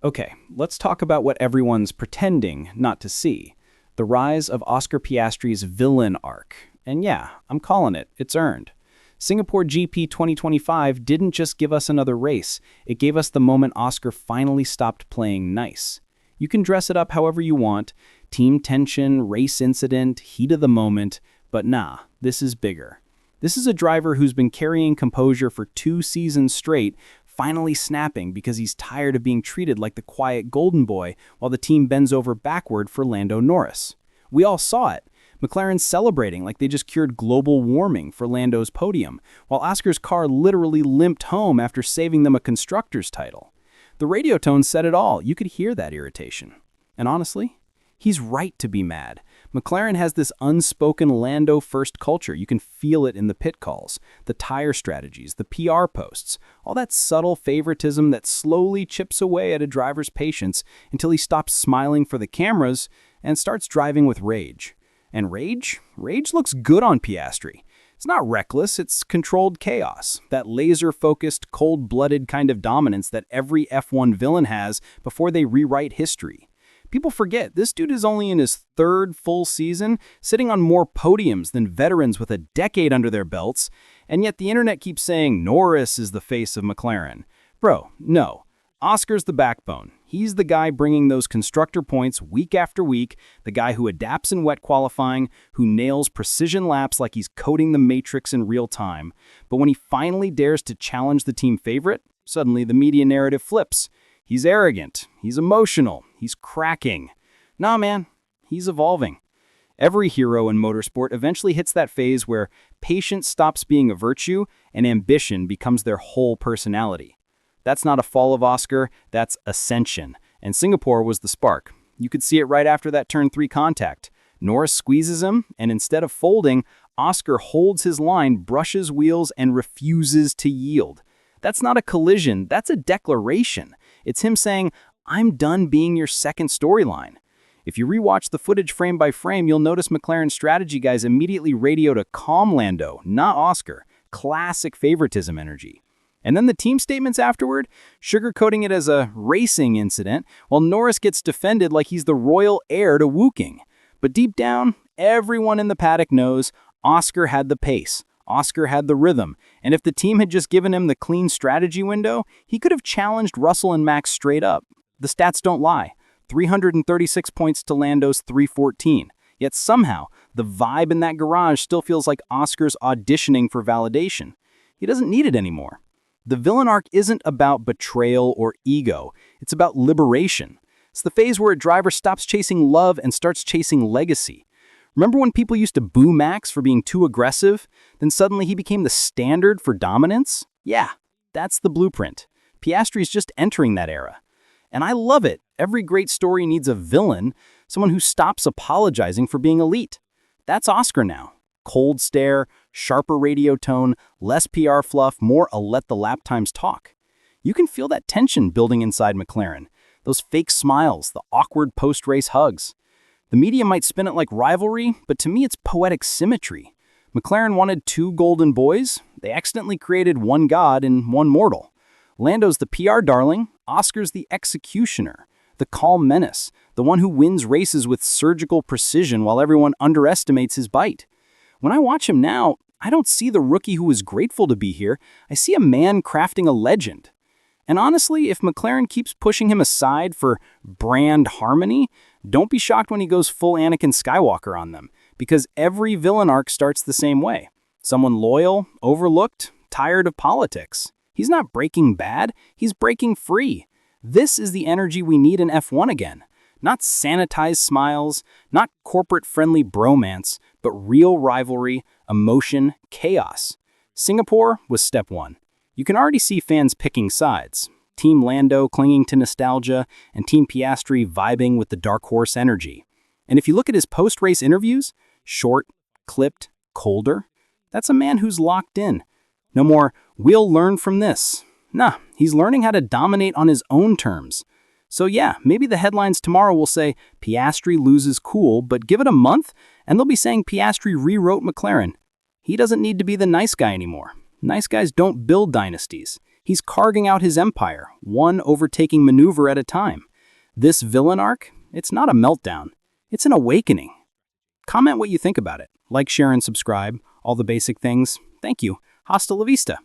Okay, let's talk about what everyone's pretending not to see. The rise of Oscar Piastri's Villain Arc. And yeah, I'm calling it. It's earned. Singapore GP 2025 didn't just give us another race, it gave us the moment Oscar finally stopped playing nice. You can dress it up however you want, team tension, race incident, heat of the moment, but nah, this is bigger. This is a driver who's been carrying composure for 2 seasons straight, finally snapping because he's tired of being treated like the quiet golden boy while the team bends over backward for Lando Norris. We all saw it. McLaren's celebrating like they just cured global warming for Lando's podium, while Oscar's car literally limped home after saving them a constructor's title. The radio tone said it all. You could hear that irritation. And honestly, he's right to be mad. McLaren has this unspoken Lando-first culture. You can feel it in the pit calls, the tire strategies, the PR posts, all that subtle favoritism that slowly chips away at a driver's patience until he stops smiling for the cameras and starts driving with rage. And rage? Rage looks good on Piastri. It's not reckless, it's controlled chaos, that laser-focused, cold-blooded kind of dominance that every F1 villain has before they rewrite history. People forget, this dude is only in his 3rd full season, sitting on more podiums than veterans with a decade under their belts, and yet the internet keeps saying Norris is the face of McLaren. Bro, no. Oscar's the backbone. He's the guy bringing those constructor points week after week, the guy who adapts in wet qualifying, who nails precision laps like he's coding the matrix in real time. But when he finally dares to challenge the team favorite, suddenly the media narrative flips. He's arrogant, he's emotional, he's cracking. Nah, man, he's evolving. Every hero in motorsport eventually hits that phase where patience stops being a virtue and ambition becomes their whole personality. That's not a fall of Oscar, that's ascension. And Singapore was the spark. You could see it right after that turn 3 contact. Norris squeezes him, and instead of folding, Oscar holds his line, brushes wheels, and refuses to yield. That's not a collision, that's a declaration. It's him saying, I'm done being your second storyline. If you rewatch the footage frame by frame, you'll notice McLaren's strategy guys immediately radio to calm Lando, not Oscar. Classic favoritism energy. And then the team statements afterward, sugarcoating it as a racing incident, while Norris gets defended like he's the royal heir to Woking. But deep down, everyone in the paddock knows Oscar had the pace. Oscar had the rhythm, and if the team had just given him the clean strategy window, he could have challenged Russell and Max straight up. The stats don't lie. 336 points to Lando's 314. Yet somehow, the vibe in that garage still feels like Oscar's auditioning for validation. He doesn't need it anymore. The villain arc isn't about betrayal or ego. It's about liberation. It's the phase where a driver stops chasing love and starts chasing legacy. Remember when people used to boo Max for being too aggressive? Then suddenly he became the standard for dominance? Yeah, that's the blueprint. Piastri's just entering that era. And I love it. Every great story needs a villain, someone who stops apologizing for being elite. That's Oscar now. Cold stare, sharper radio tone, less PR fluff, more a let the lap times talk. You can feel that tension building inside McLaren. Those fake smiles, the awkward post-race hugs. The media might spin it like rivalry, but to me it's poetic symmetry. McLaren wanted 2 golden boys. They accidentally created one god and one mortal. Lando's the PR darling, Oscar's the executioner, the calm menace, the one who wins races with surgical precision while everyone underestimates his bite. When I watch him now, I don't see the rookie who is grateful to be here. I see a man crafting a legend. And honestly, if McLaren keeps pushing him aside for brand harmony, don't be shocked when he goes full Anakin Skywalker on them, because every villain arc starts the same way. Someone loyal, overlooked, tired of politics. He's not breaking bad, he's breaking free. This is the energy we need in F1 again. Not sanitized smiles, not corporate-friendly bromance, but real rivalry, emotion, chaos. Singapore was step 1. You can already see fans picking sides. Team Lando clinging to nostalgia, and Team Piastri vibing with the dark horse energy. And if you look at his post-race interviews, short, clipped, colder, that's a man who's locked in. No more, we'll learn from this. Nah, he's learning how to dominate on his own terms. So yeah, maybe the headlines tomorrow will say, Piastri loses cool, but give it a month, and they'll be saying Piastri rewrote McLaren. He doesn't need to be the nice guy anymore. Nice guys don't build dynasties. He's carving out his empire, one overtaking maneuver at a time. This villain arc, it's not a meltdown, it's an awakening. Comment what you think about it. Like, share, and subscribe. All the basic things. Thank you. Hasta la vista.